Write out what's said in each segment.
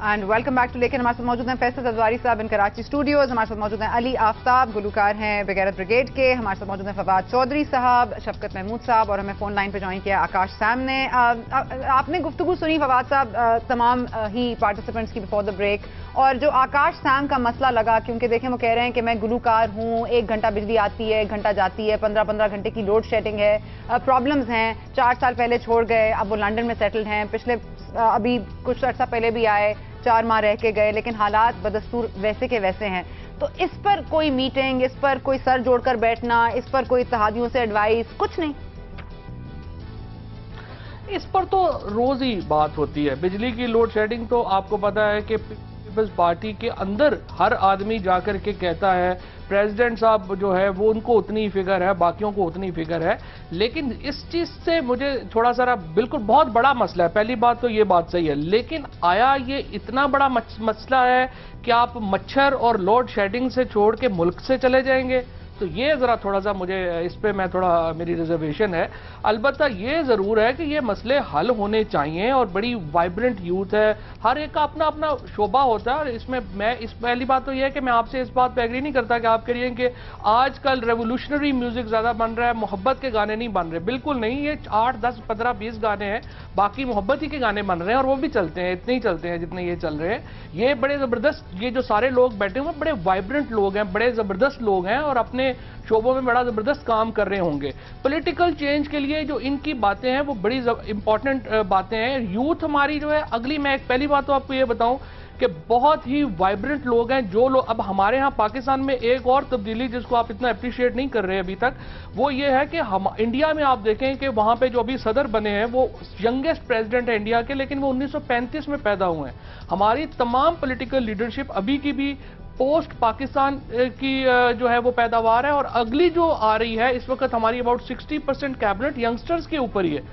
And welcome back to. लेकिन हमारे साथ मौजूद हैं फैसल जरदारी साहब इन कराची स्टूडियोज। हमारे साथ मौजूद हैं अली आफ्ताब, गुलकार हैं बेगैरत ब्रिगेड के। हमारे साथ मौजूद हैं फवाद चौधरी साहब, शफकत महमूद साहब, और हमें फोन लाइन पे ज्वाइन किया आकाश सैम ने। आपने गुफ्तगू सुनी फवाद साहब तमाम ही पार्टिसिपेंट्स की बिफोर द ब्रेक, और जो आकाश सैम का मसला लगा, क्योंकि देखें वो कह रहे हैं कि मैं गुलकार हूँ, 1 घंटा बिजली आती है, 1 घंटा जाती है, 15-15 घंटे की लोड शेडिंग है, प्रॉब्लम्स हैं, 4 साल पहले छोड़ गए, अब वो लंदन में सेटल्ड हैं, पिछले अभी कुछ अर्सा पहले भी आए, 4 माह रह के गए, लेकिन हालात बदस्तूर वैसे के वैसे हैं। तो इस पर कोई मीटिंग, इस पर कोई सर जोड़कर बैठना, इस पर कोई इत्तेहादियों से एडवाइस, कुछ नहीं? इस पर तो रोज ही बात होती है। बिजली की लोड शेडिंग तो आपको पता है कि पीपल्स पार्टी के अंदर हर आदमी जाकर के कहता है प्रेसिडेंट साहब जो है वो उनको उतनी ही फिगर है, बाकियों को उतनी फिगर है। लेकिन इस चीज से मुझे थोड़ा सा बिल्कुल बहुत बड़ा मसला है। पहली बात तो ये बात सही है, लेकिन आया ये इतना बड़ा मसला है कि आप मच्छर और लोड शेडिंग से छोड़ के मुल्क से चले जाएंगे? तो ये जरा थोड़ा सा मुझे इस पे मैं थोड़ा मेरी रिजर्वेशन है। अलबत्ता ये जरूर है कि ये मसले हल होने चाहिए, और बड़ी वाइब्रेंट यूथ है, हर एक का अपना अपना शोबा होता है। और इसमें मैं पहली बात तो ये है कि मैं आपसे इस बात पे एग्री नहीं करता कि आप कह रही हैं कि आजकल रेवोल्यूशनरी म्यूजिक ज्यादा बन रहा है, मोहब्बत के गाने नहीं बन रहे। बिल्कुल नहीं, ये 8, 10, 15, 20 गाने हैं, बाकी मोहब्बत ही के गाने बन रहे हैं, और वो भी चलते हैं, इतने ही चलते हैं जितने ये चल रहे हैं। ये बड़े जबरदस्त, ये जो सारे लोग बैठे हुए बड़े वाइब्रेंट लोग हैं, बड़े जबरदस्त लोग हैं, और अपने शोबों में बड़ा जबरदस्त काम कर रहे होंगे। पॉलिटिकल चेंज के लिए जो इनकी बातें हैं वो बड़ी इंपॉर्टेंट बातें हैं। यूथ हमारी जो है अगली, मैं पहली बात तो आपको ये बताऊं कि बहुत ही वाइब्रेंट लोग हैं। जो लोग अब हमारे यहाँ पाकिस्तान में एक और तब्दीली जिसको आप इतना अप्रिशिएट नहीं कर रहे अभी तक, वो ये है कि हम इंडिया में आप देखें कि वहां पे जो अभी सदर बने हैं वो यंगेस्ट प्रेसिडेंट है इंडिया के, लेकिन वो 1935 में पैदा हुए हैं। हमारी तमाम पॉलिटिकल लीडरशिप अभी की भी पोस्ट पाकिस्तान की जो है वो पैदावार है, और अगली जो आ रही है इस वक्त हमारी अबाउट 60% कैबिनेट यंगस्टर्स के ऊपर ही है।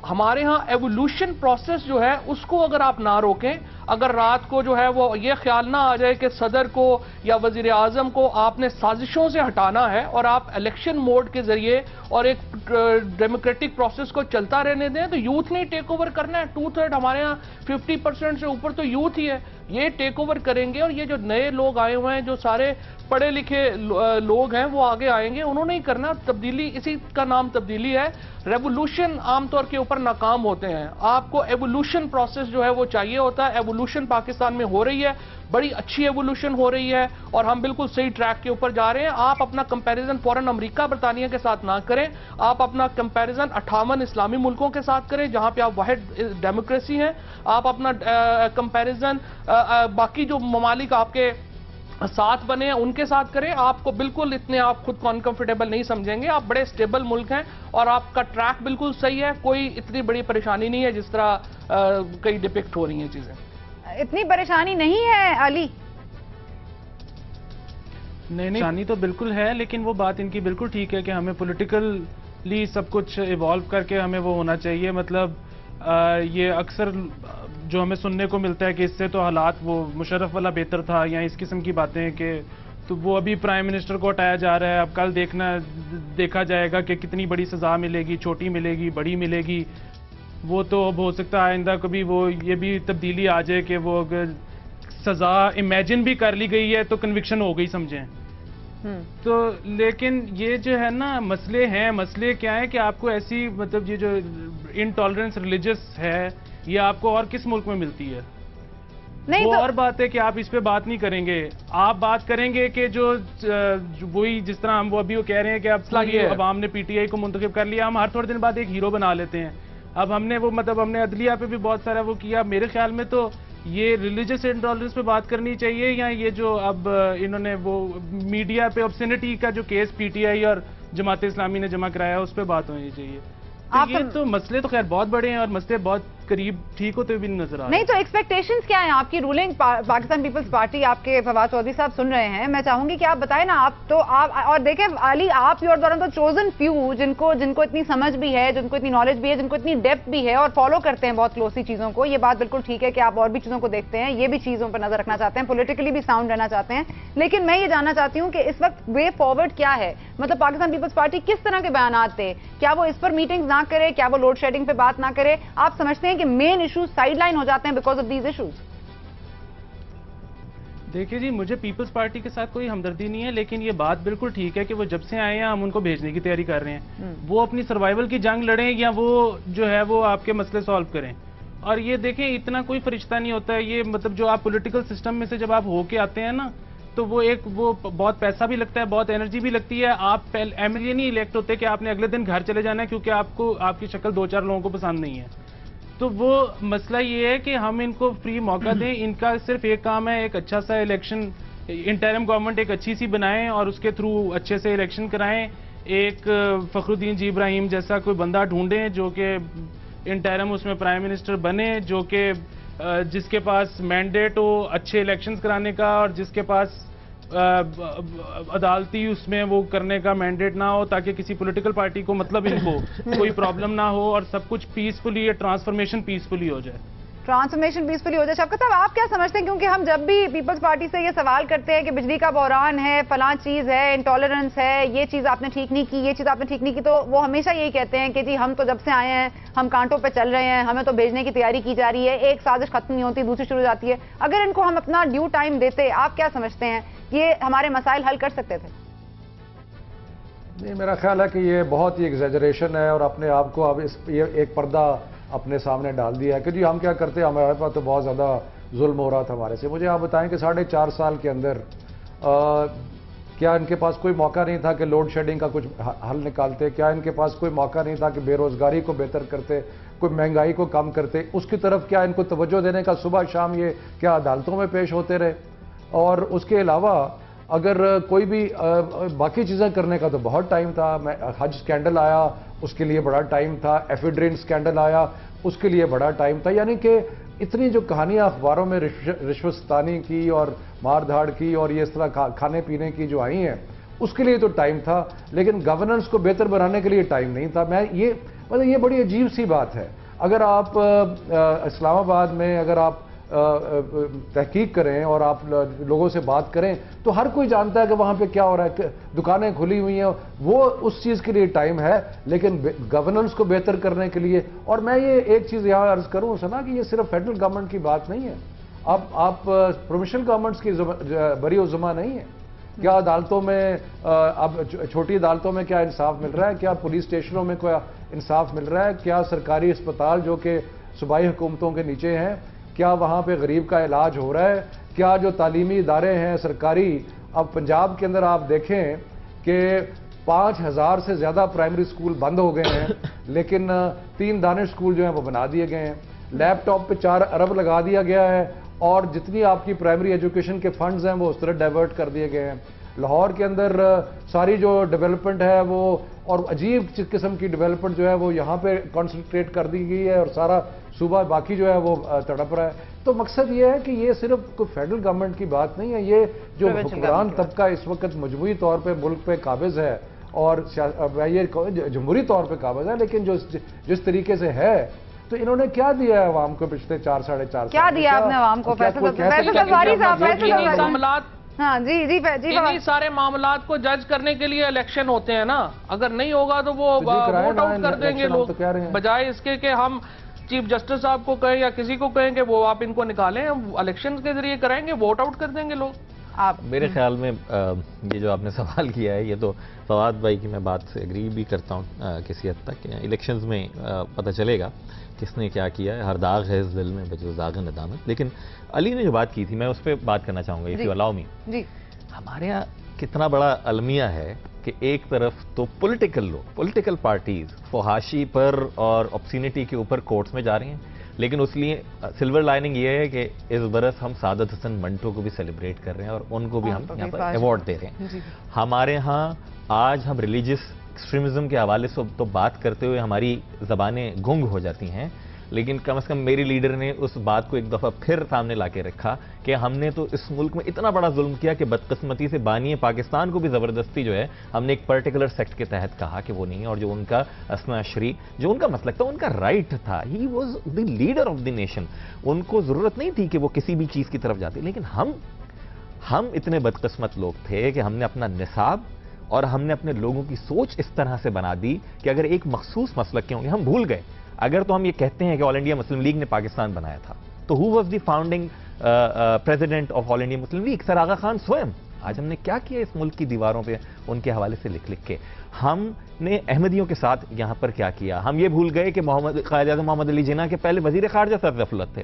हमारे यहाँ एवोल्यूशन प्रोसेस जो है उसको अगर आप ना रोकें, अगर रात को जो है वो ये ख्याल ना आ जाए कि सदर को या वजीर आजम को आपने साजिशों से हटाना है और आप इलेक्शन मोड के जरिए और एक डेमोक्रेटिक प्रोसेस को चलता रहने दें, तो यूथ ने टेक ओवर करना है। 2/3 हमारे यहाँ 50% से ऊपर तो यूथ ही है, ये टेक ओवर करेंगे। और ये जो नए लोग आए हुए हैं, जो सारे पढ़े लिखे लोग हैं, वो आगे आएंगे, उन्होंने ही करना तब्दीली। इसी का नाम तब्दीली है। रेवोल्यूशन आमतौर के ऊपर नाकाम होते हैं, आपको एवोल्यूशन प्रोसेस जो है वो चाहिए होता है। एवोल्यूशन पाकिस्तान में हो रही है, बड़ी अच्छी एवोल्यूशन हो रही है, और हम बिल्कुल सही ट्रैक के ऊपर जा रहे हैं। आप अपना कंपैरिजन फौरन अमेरिका बरतानिया के साथ ना करें, आप अपना कंपैरिजन 58 इस्लामी मुल्कों के साथ करें जहां पे आप वाहिद डेमोक्रेसी हैं। आप अपना कंपैरिजन बाकी जो ममालिक आपके साथ बने हैं उनके साथ करें। आपको बिल्कुल इतने आप खुद को अनकंफर्टेबल नहीं समझेंगे, आप बड़े स्टेबल मुल्क हैं और आपका ट्रैक बिल्कुल सही है। कोई इतनी बड़ी परेशानी नहीं है जिस तरह कई डिपिक्ट हो रही हैं चीजें। इतनी परेशानी नहीं है अली? नहीं, परेशानी तो बिल्कुल है, लेकिन वो बात इनकी बिल्कुल ठीक है कि हमें पॉलिटिकली सब कुछ इवॉल्व करके हमें वो होना चाहिए। मतलब ये अक्सर जो हमें सुनने को मिलता है कि इससे तो हालात वो मुशर्रफ वाला बेहतर था, या इस किस्म की बातें कि तो वो अभी प्राइम मिनिस्टर को हटाया जा रहा है। अब कल देखा जाएगा कि कितनी बड़ी सजा मिलेगी, छोटी मिलेगी, बड़ी मिलेगी। वो तो अब हो सकता है आइंदा कभी वो ये भी तब्दीली आ जाए कि वो अगर सजा इमेजिन भी कर ली गई है तो कन्विक्शन हो गई समझें। तो लेकिन ये जो है ना मसले हैं, मसले क्या है कि आपको ऐसी मतलब ये जो इनटॉलरेंस रिलीजियस है ये आपको और किस मुल्क में मिलती है? नहीं, वो तो और बात है कि आप इस पे बात नहीं करेंगे। आप बात करेंगे कि जो वही जिस तरह हम वो अभी वो कह रहे हैं कि अब अवाम ने पीटीआई को मुंतखब कर लिया, हम हर थोड़े दिन बाद एक हीरो बना लेते हैं। अब हमने वो मतलब हमने अदलिया पे भी बहुत सारा वो किया। मेरे ख्याल में तो ये रिलीजियस इंटॉलरेंस पे बात करनी चाहिए, या ये जो अब इन्होंने वो मीडिया पे ऑब्सेनिटी का जो केस पीटीआई और जमात इस्लामी ने जमा कराया उस पर बात होनी चाहिए। तो ये तो मसले तो खैर बहुत बड़े हैं और मसले बहुत करीब ठीक होते भी नजर आ रहे हैं। नहीं तो एक्सपेक्टेशंस क्या हैं आपकी? रूलिंग पाकिस्तान पीपल्स पार्टी, आपके फवाद चौधरी साहब सुन रहे हैं, मैं चाहूंगी कि आप बताएं ना। आप तो आप और देखें अली, आप योर दौरान तो चोजन फ्यू जिनको इतनी समझ भी है, जिनको इतनी नॉलेज भी है, जिनको इतनी डेप्थ भी है और फॉलो करते हैं बहुत क्लोजली चीजों को। ये बात बिल्कुल ठीक है कि आप और भी चीजों को देखते हैं, ये भी चीजों पर नजर रखना चाहते हैं, पॉलिटिकली भी साउंड रहना चाहते हैं। लेकिन मैं ये जानना चाहती हूँ कि इस वक्त वे फॉरवर्ड क्या है? मतलब पाकिस्तान पीपल्स पार्टी किस तरह के बयान दे? क्या वो इस पर मीटिंग्स ना करे? क्या वो लोड शेडिंग पे बात ना करे? आप समझते हैं कि मेन इश्यूज साइडलाइन हो जाते हैं बिकॉज ऑफ दीज इश्यूज? دیکھیے جی، مجھے پیپلز پارٹی کے ساتھ کوئی ہمدردی نہیں ہے، لیکن یہ بات بالکل ٹھیک ہے کہ وہ جب سے آئے ہیں ہم ان کو بھیجنے کی تیاری کر رہے ہیں. وہ اپنی سروائیول کی جنگ لڑیں یا وہ جو ہے وہ آپ کے مسئلے سالو کریں. اور یہ دیکھیں اتنا کوئی فرشتہ نہیں ہوتا ہے یہ، مطلب جو آپ پولیٹیکل سسٹم میں سے جب آپ ہو کے آتے ہیں نا تو وہ بہت پیسہ بھی لگتا ہے، بہت انرجی بھی لگتی ہے. آپ ایم ایل اے نہیں الیکٹ ہوتے کہ آپ نے اگلے دن گھر چلے جانا ہے کیونکہ آپ کی شکل 2-4 لوگوں کو پسند نہیں ہے. تو وہ مسئلہ یہ ہے کہ ہم ان کو فری موقع دیں. ان کا صرف ایک کام ہے، ایک اچھا سا الیکشن، انٹرم گورنمنٹ ایک اچھی سی بنائیں اور اس کے تھرو اچھے سے الیکشن کرائیں. ایک فخر الدین جی ابراہیم جیسا کوئی بندہ ڈھونڈیں جو کہ انٹرم اس میں پرائم منسٹر بنے، جو کہ جس کے پاس مینڈیٹ ہو اچھے الیکشنز کرانے کا اور جس کے پاس عدالتی اس میں وہ کرنے کا مینڈیٹ نہ ہو، تاکہ کسی پولیٹیکل پارٹی کو مطلب ان کو کوئی پرابلم نہ ہو اور سب کچھ پیسفلی، ٹرانسفارمیشن پیسفلی ہو جائے. ٹرانسفارمیشن پیسفلی ہو جائے. شفقت صاحب آپ کیا سمجھتے ہیں؟ کیونکہ ہم جب بھی پیپلز پارٹی سے یہ سوال کرتے ہیں کہ بجلی کا بحران ہے، فلاں چیز ہے، انٹالرنس ہے، یہ چیز آپ نے ٹھیک نہیں کی، یہ چیز آپ نے ٹھیک نہیں کی، تو وہ ہمیشہ یہی کہتے ہیں کہ جی ہم تو جب سے آئے ہیں ہم کانٹوں پہ چل رہے ہیں، ہمیں تو بھیجنے کی تیاری کی جا رہی ہے، ایک سازش ختم نہیں ہوتی دوسری شروع ہو جاتی ہے. اگر ان کو ہم اپنا ڈیو ٹائم دیتے، آپ کیا سمجھتے ہیں یہ ہمارے مسائل حل کر سکتے تھے؟ نہیں، میرا خیال ہے کہ یہ بہت ہی ایگزیجریشن ہے اور اپنے آپ کو اب ایک پردہ اپنے سامنے ڈال دیا ہے کہ جی ہم کیا کرتے ہیں، ہمارے پاس تو بہت زیادہ ظلم ہو رہا تھا ہمارے سے. مجھے آپ بتائیں کہ 4.5 سال کے اندر کیا ان کے پاس کوئی موقع نہیں تھا کہ لوڈ شیڈنگ کا کچھ حل نکالتے؟ کیا ان کے پاس کوئی موقع نہیں تھا کہ بے روزگاری کو بہتر کرتے، کوئی مہنگائی کو کم کرتے؟ اس کی طرف کیا ان کو توجہ دینے کا صبح شام یہ کیا عدالتوں میں پیش ہوتے رہے؟ اور اس کے علاوہ اگر کوئی بھی باقی چیزیں کرنے کا تو بہت ٹائم تھا. حج سکینڈل آیا اس کے لیے بڑا ٹائم تھا، ایفیڈرین سکینڈل آیا اس کے لیے بڑا ٹائم تھا. یعنی کہ اتنی جو کہانیاں اخباروں میں رشوت ستانی کی اور مار دھاڑ کی اور یہ اس طرح کھانے پینے کی جو آئی ہیں اس کے لیے تو ٹائم تھا، لیکن گورننس کو بہتر بنانے کے لیے ٹائم نہیں تھا. یہ بڑی عجیب سی بات ہے. اگر آپ اسلام آباد میں اگر آپ تحقیق کریں اور آپ لوگوں سے بات کریں تو ہر کوئی جانتا ہے کہ وہاں پہ کیا ہو رہا ہے. دکانیں کھلی ہوئی ہیں، وہ اس چیز کے لیے ٹائم ہے، لیکن گورننس کو بہتر کرنے کے لیے. اور میں یہ ایک چیز یہاں عرض کروں سنا کہ یہ صرف فیڈرل گورنمنٹ کی بات نہیں ہے. آپ پروونشل گورنمنٹس کی بری و زماں نہیں ہے. کیا عدالتوں میں اب چھوٹی عدالتوں میں کیا انصاف مل رہا ہے؟ کیا پولیس اسٹیشنوں میں کوئی انصاف مل رہا ہے؟ کیا سرکاری اسپتال جو کہ صوبائی حکومتوں کے نیچے ہیں کیا وہاں پہ غریب کا علاج ہو رہا ہے؟ کیا جو تعلیمی ادارے ہیں سرکاری، اب پنجاب کے اندر آپ دیکھیں کہ 5000 سے زیادہ پرائمری سکول بند ہو گئے ہیں، لیکن 3 دانش سکول جو ہیں وہ بنا دیے گئے ہیں. لیپ ٹاپ پہ 4 ارب لگا دیا گیا ہے اور جتنی آپ کی پرائمری ایجوکیشن کے فنڈز ہیں وہ اس طرح ڈائیورٹ کر دیے گئے ہیں. لاہور کے اندر ساری جو ڈیولپمنٹ ہے وہ اور عجیب قسم کی ڈیولپمنٹ جو ہے وہ یہاں پہ کانسنٹریٹ کر دی گئی ہے اور سارا صوبہ باقی جو ہے وہ تڑپ رہا ہے. تو مقصد یہ ہے کہ یہ صرف کوئی فیڈرل گورنمنٹ کی بات نہیں ہے. یہ جو حکمران طبقہ اس وقت مجموعی طور پہ ملک پہ قابض ہے اور یہ جمہوری طور پہ قابض ہے، لیکن جس طریقے سے ہے تو انہوں نے کیا دیا ہے عوام کو پچھلے 4-4.5 سال؟ کیا دیا آپ نے عوام کو؟ ہاں جی انہی سارے معاملات کو جج کرنے کے لیے الیکشن ہوتے ہیں نا. اگر نہیں ہوگا تو وہ ووٹ آؤٹ کر دیں گے لوگ، بجائے اس کے کہ ہم چیف جسٹس صاحب کو کہیں یا کسی کو کہیں کہ وہ آپ ان کو نکالیں، الیکشن کے ذریعے کرائیں گے، ووٹ آؤٹ کر دیں گے لوگ. میرے خیال میں یہ جو آپ نے سوال کیا ہے یہ تو فواد بھائی کی میں بات سے اگری بھی کرتا ہوں کسی حد تک. الیکشنز میں پتہ چلے گا کس نے کیا کیا ہے. ہر داغ ہے اس دل میں بجز داغ ندامت. لیکن علی نے جو بات کی تھی میں اس پہ بات کرنا چاہوں گا. اف یو الاؤ می. ہمارے یہاں کتنا بڑا المیہ ہے کہ ایک طرف تو پولیٹیکل پارٹیز فحاشی پر اور آبسینٹی کے اوپر کورٹس میں جا رہی ہیں، لیکن اس لیے سلور لائننگ یہ ہے کہ اس برس ہم سعادت حسن منٹو کو بھی سیلیبریٹ کر رہے ہیں اور ان کو بھی ہم یہاں پر ایوارڈ دے رہے ہیں. ہمارے ہاں آج ہم ریلیجس ایکسٹریمزم کے حوالے سے تو بات کرتے ہوئے ہماری زبانیں گنگ ہو جاتی ہیں، لیکن کم از کم میری لیڈر نے اس بات کو ایک دفعہ پھر سامنے لا کے رکھا کہ ہم نے تو اس ملک میں اتنا بڑا ظلم کیا کہ بدقسمتی سے بانی پاکستان کو بھی زبردستی جو ہے ہم نے ایک پرٹیکولر سیکٹ کے تحت کہا کہ وہ نہیں ہے. اور جو ان کا اسنا عشری جو ان کا مسلک تھا ان کا رائٹ تھا. He was the leader of the nation. ان کو ضرورت نہیں تھی کہ وہ کسی بھی چیز کی طرف جاتے. لیکن ہم اتنے بدقسمت لوگ تھے کہ ہم نے اپنا نصاب اور ہم نے اپنے لوگوں کی سوچ اس طرح سے بنا دی کہ اگر ایک مخصوص مسلک کے ہوں گے ہم بھول گئے. اگر تو ہم یہ کہتے ہیں کہ آل انڈیا مسلم لیگ نے پاکستان بنایا تھا تو he was the founding president of All India Muslim League Sir Aga Khan स्वयं। आज हमने क्या किया इस मुल्क की दीवारों पे उनके हवाले से लिख लिख के। हमने अहमदियों के साथ यहाँ पर क्या किया, हम ये भूल गए कि कायद-ए-आज़म मोहम्मद अली जिन्ना के पहले वजीर खारजा सर गफलत थे।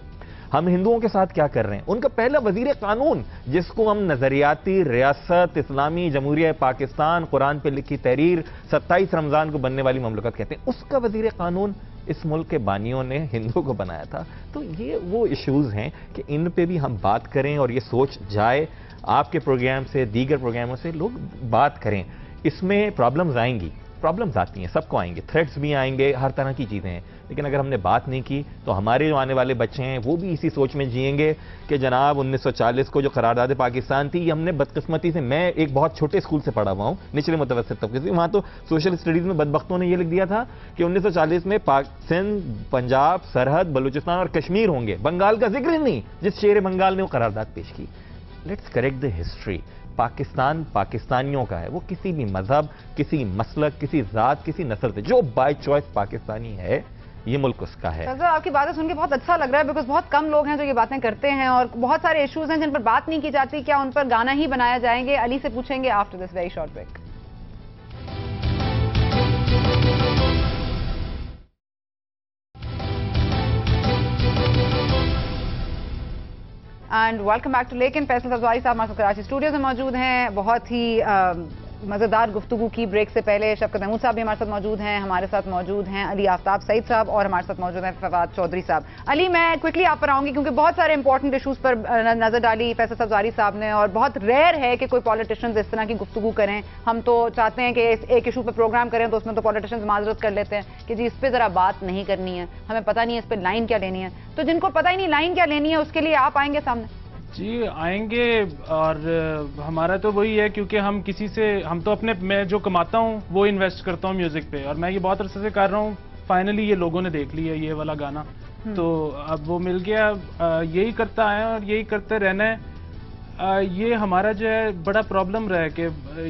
हम हिंदुओं के साथ क्या कर रहे हैं, उनका पहला वजीर कानून जिसको हम नजरियाती रियासत इस्लामी जमहूरिया पाकिस्तान कुरान पे लिखी तहरीर 27 रमजान को बनने वाली ममलकत कहते हैं, उसका वजीर कानून इस मुल्क के बानियों ने हिंदुओं को बनाया था। तो ये वो इश्यूज हैं कि इन पे भी हम बात करें और ये सोच जाए आपके प्रोग्राम से दीगर प्रोग्रामों से लोग बात करें। इसमें प्रॉब्लम्स आएंगी, प्रॉब्लम्स आती हैं, सबको आएंगे, थ्रेट्स भी आएंगे, हर तरह की चीज़ें हैं, लेकिन अगर हमने बात नहीं की तो हमारे जो आने वाले बच्चे हैं वो भी इसी सोच में जिएंगे कि जनाब 1940 को जो करारदाद पाकिस्तान थी ये हमने बदकिस्मती से, मैं एक बहुत छोटे स्कूल से पढ़ा हुआ हूँ निचले मुतवस्सित तबके से, वहाँ तो सोशल स्टडीज़ में बदबख्तों ने ये लिख दिया था कि 1940 में सिंध, पंजाब, सरहद, बलूचिस्तान और कश्मीर होंगे, बंगाल का जिक्र ही नहीं जिस शेर बंगाल ने वो करारदाद पेश की। Let's correct the history. Pakistan पाकिस्तानियों का है, वो किसी भी मजहब, किसी मसलक, किसी जात, किसी नस्ल से जो बाय चॉइस पाकिस्तानी है ये मुल्क उसका है। सर आपकी बातें सुन के बहुत अच्छा लग रहा है, बिकॉज बहुत कम लोग हैं जो ये बातें करते हैं और बहुत सारे इश्यूज हैं जिन पर बात नहीं की जाती। क्या उन पर गाना ही बनाया जाएंगे? अली से पूछेंगे after this very short break. And welcome back to लेकिन। फैसल सफदरवारी साहब हमारे कराची स्टूडियो में मौजूद हैं। बहुत ही मजेदार गुफ्तगू की ब्रेक से पहले। शफकत महमूद साहब भी हमारे साथ मौजूद हैं, हमारे साथ मौजूद हैं अली आफ्ताब सईद साहब और हमारे साथ मौजूद हैं फवाद चौधरी साहब। अली, मैं क्विकली आप पर आऊंगी क्योंकि बहुत सारे इंपॉर्टेंट इशूज पर नजर डाली फैसल सफदरवारी साहब ने और बहुत रेयर है कि कोई पॉलिटिशियंस इस तरह की गुफ्तगू करें। हम तो चाहते हैं कि एक इशू पर प्रोग्राम करें तो उसमें तो पॉलिटिशियंस माजरत कर लेते हैं कि जी इस पर जरा बात नहीं करनी है, हमें पता नहीं है इस पर लाइन क्या लेनी है। तो जिनको पता ही नहीं लाइन क्या लेनी है उसके लिए आप आएंगे सामने? जी आएंगे, और हमारा तो वही है क्योंकि हम किसी से, हम तो अपने, मैं जो कमाता हूँ वो इन्वेस्ट करता हूँ म्यूजिक पे, और मैं ये बहुत अरसे से कर रहा हूँ। फाइनली ये लोगों ने देख लिया ये वाला गाना, तो अब वो मिल गया। यही करता है और यही करते रहना है। ये हमारा जो है बड़ा प्रॉब्लम रहा है कि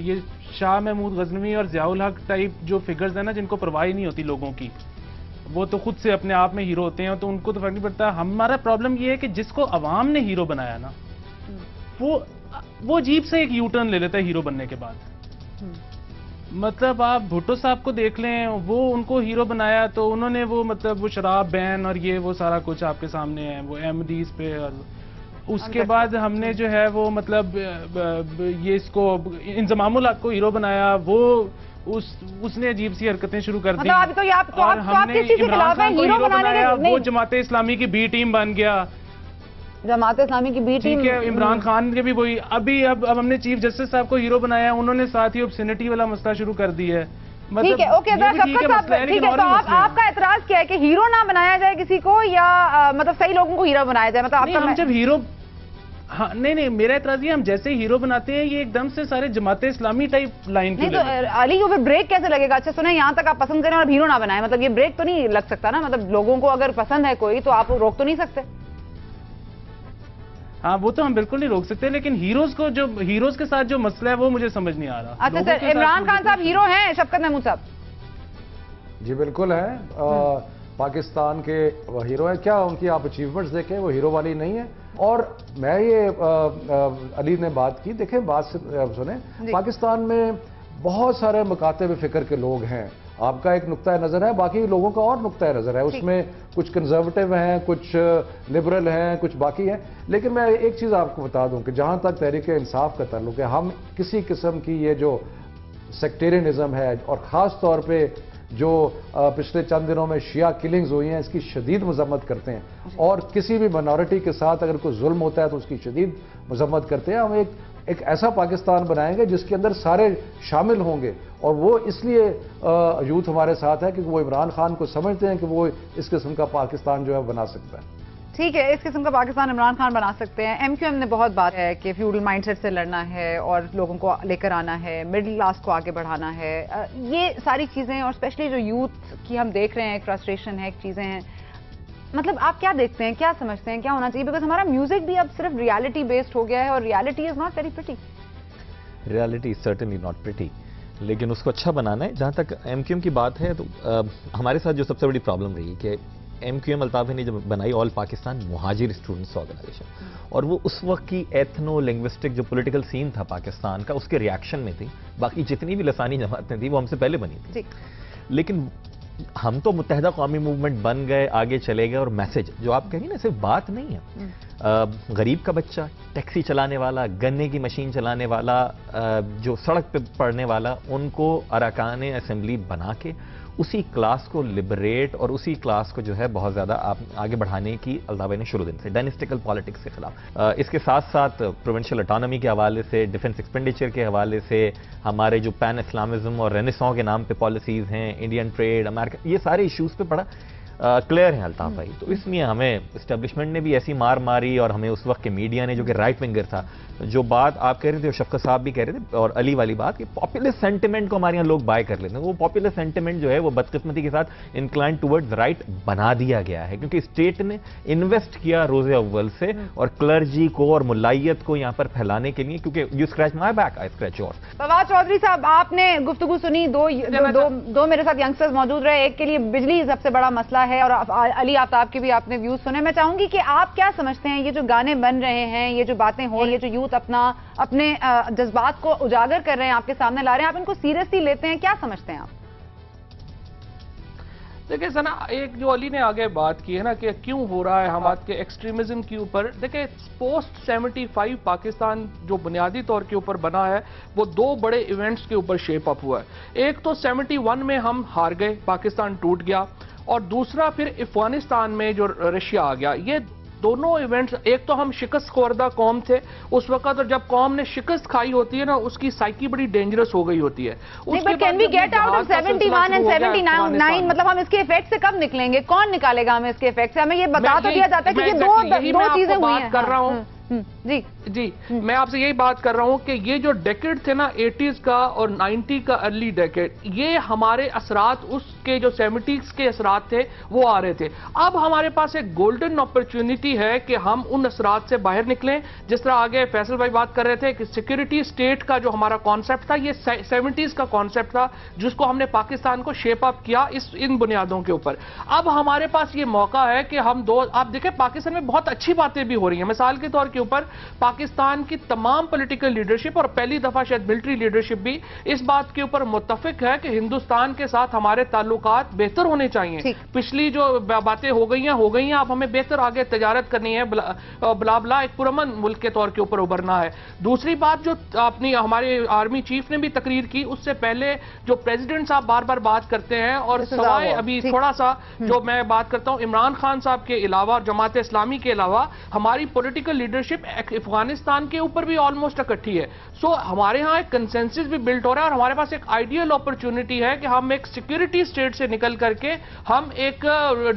ये शाह महमूद गजनवी और ज़ियाउल हक टाइप जो फिगर्स हैं ना, जिनको परवाह नहीं होती लोगों की, वो तो खुद से अपने आप में हीरो होते हैं, तो उनको तो फर्क नहीं पड़ता। हमारा प्रॉब्लम ये है कि जिसको अवाम ने हीरो बनाया ना, वो अजीब से एक यू टर्न ले लेता है हीरो बनने के बाद। मतलब आप भुट्टो साहब को देख लें, वो उनको हीरो बनाया तो उन्होंने वो, मतलब वो शराब बैन और ये वो सारा कुछ आपके सामने है, वो अहमदीज पे, और उसके बाद हमने जो है वो मतलब ये इसको इंजमामुल हक को हीरो बनाया, वो उसने अजीब सी हरकतें शुरू कर दी। मतलब तो और हमने इमरान खान को हीरो बनाया, वो जमात इस्लामी की बी टीम बन गया। जमात इस्लामी की बी टीम, ठीक है, इमरान खान के भी वही। अब हमने चीफ जस्टिस साहब को हीरो बनाया, उन्होंने साथ ही ऑब्सिनिटी वाला मसला शुरू कर दिया है। ठीक है, ओके, ठीक है, तो आपका एतराज क्या है कि हीरो ना बनाया जाए किसी को, या मतलब सही लोगों को हीरो बनाया जाए? मतलब हम जब हीरो, हाँ नहीं, मेरा एतराज ये, हम जैसे हीरो बनाते हैं ये एकदम से सारे जमाते इस्लामी टाइप लाइन नहीं। तो अली को फिर ब्रेक कैसे लगेगा? अच्छा सुने, यहाँ तक आप पसंद करें और हीरो ना बनाए, मतलब ये ब्रेक तो नहीं लग सकता ना? मतलब लोगों को अगर पसंद है कोई तो आप रोक तो नहीं सकते? हाँ वो तो हम बिल्कुल नहीं रोक सकते, लेकिन हीरोज के साथ जो मसला है वो मुझे समझ नहीं आ रहा। अच्छा सर, इमरान खान साहब हीरो हैं, शफकत महमूद साहब? जी बिल्कुल है, पाकिस्तान के हीरो है। क्या उनकी आप अचीवमेंट्स देखें, वो हीरो वाली नहीं है। और मैं ये अली ने बात की, देखें बात से सुने, पाकिस्तान में बहुत सारे मकातब फिक्र के लोग हैं। आपका एक नुक्ता नज़र है, बाकी लोगों का और नुक्ता नज़र है, उसमें कुछ कंजर्वेटिव हैं, कुछ लिबरल हैं, कुछ बाकी हैं। लेकिन मैं एक चीज़ आपको बता दूं कि जहां तक तहरीक इंसाफ का ताल्लुक है, हम किसी किस्म की ये जो सेक्टेरियनिज्म है और ख़ास तौर पे जो पिछले चंद दिनों में शिया किलिंग्स हुई हैं, इसकी शदीद मजम्मत करते हैं। और किसी भी माइनॉरिटी के साथ अगर कोई जुल्म होता है तो उसकी शदीद मजम्मत करते हैं। हम एक ऐसा पाकिस्तान बनाएंगे जिसके अंदर सारे शामिल होंगे, और वो इसलिए यूथ हमारे साथ है क्योंकि वो इमरान खान को समझते हैं कि वो इस किस्म का पाकिस्तान जो है बना सकता है। ठीक है, इस किस्म का पाकिस्तान इमरान खान बना सकते हैं। एमक्यूएम ने बहुत बात है कि फ्यूडल माइंडसेट से लड़ना है और लोगों को लेकर आना है, मिडिल क्लास को आगे बढ़ाना है, ये सारी चीज़ें, और स्पेशली जो यूथ की हम देख रहे हैं एक फ्रस्ट्रेशन है, एक चीज़ें हैं। मतलब आप क्या देखते हैं, क्या समझते हैं क्या होना चाहिए? बिकॉज हमारा म्यूजिक भी अब सिर्फ रियलिटी बेस्ड हो गया है और reality is not very pretty. Reality is certainly not pretty, लेकिन उसको अच्छा बनाना है। जहाँ तक एमक्यूएम की बात है तो हमारे साथ जो सबसे बड़ी प्रॉब्लम रही कि MQM الطاف بھائی نے جب بنائی آل پاکستان مہاجر اسٹوڈنٹس آرگنائزیشن، اور وہ اس وقت کی ایتھنو لنگوسٹک جو پولیٹیکل سین تھا پاکستان کا اس کے ریاکشن میں تھی. باقی جتنی بھی لسانی جماعتیں تھیں وہ ہم سے پہلے بنی تھیں، لیکن ہم تو متحدہ قومی موومنٹ بن گئے، آگے چلے گئے، اور میسج جو آپ کہیں نا صرف بات نہیں ہے. غریب کا بچہ، ٹیکسی چلانے والا، گنے کی مشین چلانے والا، جو سڑک پہ پڑھنے والا، ان کو اراکان اسمبلی بنا کے اسی کلاس کو لبریٹ اور اسی کلاس کو جو ہے بہت زیادہ آگے بڑھانے کی الطاف نے شروع دن سے ڈائنسٹیکل پالیٹکس کے خلاف. اس کے ساتھ ساتھ پروونشل اٹانومی کے حوالے سے، ڈیفنس ایکسپینڈیچر کے حوالے سے، ہمارے جو پین اسلامزم اور رینیسانس کے نام پہ پالیسیز ہیں، انڈین ٹریڈ، امریکہ، یہ سارے ایشوز پہ بڑا کلیئر ہیں الطاف بھائی. تو اس لیے ہمیں اسٹیبلشمنٹ نے بھی ایسی مار ماری، اور ہمیں اس وقت کے میڈیا نے جو کہ رائٹ ونگر تھا، جو بات آپ کہہ رہے تھے اور شفقت صاحب بھی کہہ رہے تھے، اور علی والی بات کہ پاپولر سینٹیمنٹ کو ہمارے یہاں لوگ بائی کر لیتے ہیں. وہ پاپولر سینٹیمنٹ جو ہے وہ بدقسمتی کے ساتھ انکلائن ٹورڈز رائٹ بنا دیا گیا ہے، کیونکہ اسٹیٹ نے انویسٹ کیا روز اول سے، اور کلرجی کو اور ملائیت کو یہاں پر پھیلانے کے لیے، کیونکہ you scratch my back I scratch yours. Fawad Chaudhry صاحب، آپ نے گفتگو سنی، دو میرے ساتھ ینگسٹرز موجود رہے. ایک کے لیے بجلی سب سے بڑا مسئلہ ہے، اور علی آفتاب کے بھی آپ نے ویوز سنے. میں چاہوں گی کہ آپ کیا سمجھتے ہیں یہ جو گانے بن رہے ہیں، یہ جو باتیں ہو رہی ہیں، جو یوتھ اپنے جذبات کو اجاگر کر رہے ہیں، آپ کے سامنے لا رہے ہیں، آپ ان کو سیریسلی لیتے ہیں؟ کیا سمجھتے ہیں آپ؟ دیکھیں سنا، ایک جو علی نے آگے بات کی ہے نا کہ کیوں ہو رہا ہے ہمارے کے ایکسٹریمزم کے اوپر. دیکھیں پوسٹ 75 پاکستان جو بنیادی طور کے اوپر بنا ہے وہ دو بڑے ایونٹس کے اوپر شیپ اپ ہوا ہے. ایک تو 71 میں ہم ہار گئے، پاکستان ٹوٹ گیا، اور دوسرا پھر افغانستان میں جو رشیا آ گیا. یہ دونوں ایونٹس، ایک تو ہم شکست خوردہ قوم تھے اس وقت، اور جب قوم نے شکست کھائی ہوتی ہے نا اس کی سائیکی بڑی ڈینجرس ہو گئی ہوتی ہے. Can we get out of 71 and 79؟ مطلب ہم اس کے افیکٹ سے کب نکلیں گے؟ کون نکالے گا ہمیں اس کے افیکٹ سے؟ ہمیں یہ بتا تو دیا جاتا ہے کہ یہ دو چیزیں ہوئی ہیں. کر رہا ہوں جی میں آپ سے یہی بات کر رہا ہوں کہ یہ جو ڈیکیڈ تھے نا 80s کا اور 90 کا ارلی ڈیکیڈ، یہ ہمارے اثرات اس کے جو 70s کے اثرات تھے وہ آ رہے تھے. اب ہمارے پاس ایک گولڈن اپرچونٹی ہے کہ ہم ان اثرات سے باہر نکلیں. جس طرح آگے فیصل بھائی بات کر رہے تھے کہ سیکیورٹی اسٹیٹ کا جو ہمارا کانسیپٹ تھا یہ 70s کا کانسیپٹ تھا، جس کو ہم نے پاکستان کو شیپ اپ کیا ان بنیادوں کے اوپر. اب ہمارے پاس یہ موقع ہے کہ ہم آپ دیکھیں پاکستان میں بہت اچھی باتیں بھی ہو رہی ہیں. مثال کے طور کے اوپر پاکستان کی تمام پولیٹیکل لیڈرشپ اور پہلی دفعہ شاید ملٹری لیڈرشپ بھی اس بات کے اوپر متفق ہے کہ ہندوستان کے ساتھ ہمارے تعلقات بہتر ہونے چاہیے. پچھلی جو باتیں ہو گئی ہیں اب ہمیں بہتر آگے تجارت کرنی ہے، بلا بلا ایک پرامن ملک کے طور کے اوپر ابھرنا ہے. دوسری بات جو اپنی ہمارے آرمی چیف نے بھی تقریر کی، اس سے پہلے جو پریزیڈنٹ صاحب بار بار بات کرتے ہیں، اور سوائے ابھی تھوڑا سا جو میں بات کرتا ہوں عمران خان صاحب کے علاوہ، جماعت اسلامی کے علاوہ، ہماری پولیٹیکل لیڈرشپ افغانستان کے اوپر بھی آلموسٹ اکٹھی ہے. سو ہمارے ہاں ایک کنسنسس بھی بلڈ ہو رہا ہے، اور ہمارے پاس ایک آئیڈیل اپرچونٹی ہے کہ ہم ایک سیکیورٹی اسٹیٹ سے نکل کر کے ہم ایک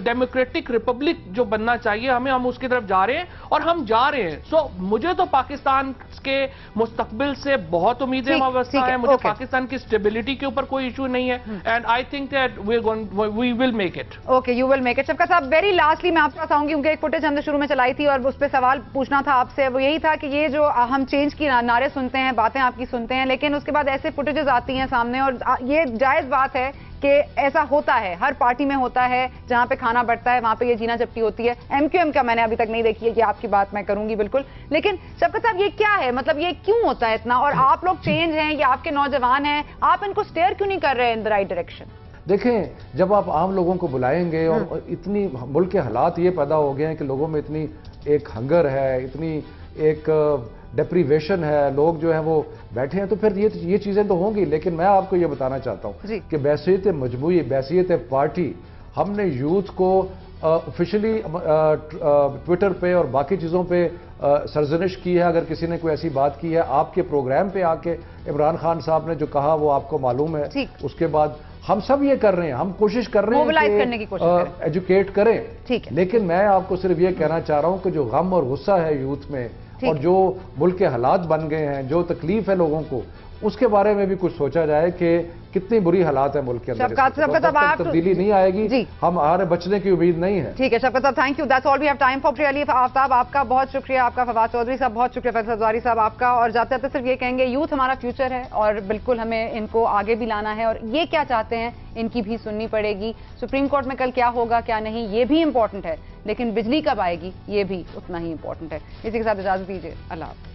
ڈیموکریٹک ریپبلک جو بننا چاہیے ہم اس کی طرف جا رہے ہیں، اور ہم جا رہے ہیں. سو مجھے تو پاکستان کے مستقبل سے بہت امیدیں وابستہ ہیں. مجھے پاکستان کی اسٹیبلٹی کے اوپر کوئی ایشو نہیں ہے، and I think that we will make it. Okay, you will make it. Shafqat صاحب، ویری لاسٹلی میں آپ کے پاس آؤں گی، کیونکہ ایک فوٹیج ہم نے شروع میں چلائی تھی اور اس پہ سوال پوچھنا تھا آپ سے. وہ یہی تھا کہ یہ جو ہم چینج کی نعرے سنتے ہیں، باتیں آپ کی سنتے ہیں، لیکن اس کے بعد ایسے فوٹیجز آتی ہیں سامنے، اور یہ جائز بات ہے کہ ایسا ہوتا ہے، ہر پارٹی میں ہوتا ہے، جہاں پہ کھانا بڑھتا ہے وہاں پہ یہ جینا چپٹی ہوتی ہے. MQM کا میں نے ابھی تک نہیں دیکھی ہے، یہ آپ کی بات میں کروں گی بالکل. لیکن شفقت صاحب، یہ کیا ہے؟ مطلب یہ کیوں ہوتا ہے اتنا؟ اور آپ لوگ چینج ہیں یا آپ کے نوجوان ہیں، آپ ان کو سٹیئر کیوں نہیں کر رہے ان دا رائٹ ڈائریکشن؟ دیکھیں، جب آپ عام لوگوں کو بلائیں گے، اور اتنی ملک کے حالات یہ پیدا ہو گئے ہیں کہ لوگوں میں اتنی ایک ہنگر ہے، اتنی ایک ڈیپریویشن ہے، لوگ جو ہیں وہ بیٹھے ہیں، تو پھر یہ چیزیں تو ہوں گی. لیکن میں آپ کو یہ بتانا چاہتا ہوں کہ بحیثیت مجموعی، بحیثیت پارٹی، ہم نے یوتھ کو آفیشلی ٹویٹر پہ اور باقی چیزوں پہ سرزنش کی ہے. اگر کسی نے کوئی ایسی بات کی ہے، آپ کے پروگرام پہ آ کے عمران خان صاحب نے جو کہا وہ آپ کو معلوم ہے. اس کے بعد ہم سب یہ کر رہے ہیں، ہم کوشش کر رہے ہیں کہ ایجوکیٹ کریں. لیکن میں آپ کو صرف یہ کہنا چاہ رہا ہوں کہ جو غم اور غصہ ہے یوتھ میں، اور جو ملک کے حالات بن گئے ہیں، جو تکلیف ہے لوگوں کو، اس کے بارے میں بھی کچھ سوچا جائے کہ کتنی بری حالات ہے ملک کے اندر. شفقت اب آپ تبدیلی نہیں آئے گی, جی ہمارے بچنے کی امید نہیں ہے. ٹھیک ہے Shafqat sahib, thank you, that's all we have time for. Ali Aftab آپ کا بہت شکریہ, آپ کا فواد چودھری صاحب بہت شکریہ, فیصل زواری صاحب آپ کا. اور جاتے جاتے صرف یہ کہیں گے یوتھ ہمارا فیوچر ہے اور بالکل ہمیں ان کو آگے بھی لانا ہے, اور یہ کیا چاہتے ہیں ان کی بھی سننی پڑے گی. سپریم کورٹ میں کل کیا ہوگا کیا نہیں یہ بھی امپورٹنٹ ہے, لیکن بجلی کب آئے گی یہ بھی اتنا ہی امپورٹنٹ ہے. اسی کے ساتھ اجازت دیجیے, اللہ حافظ.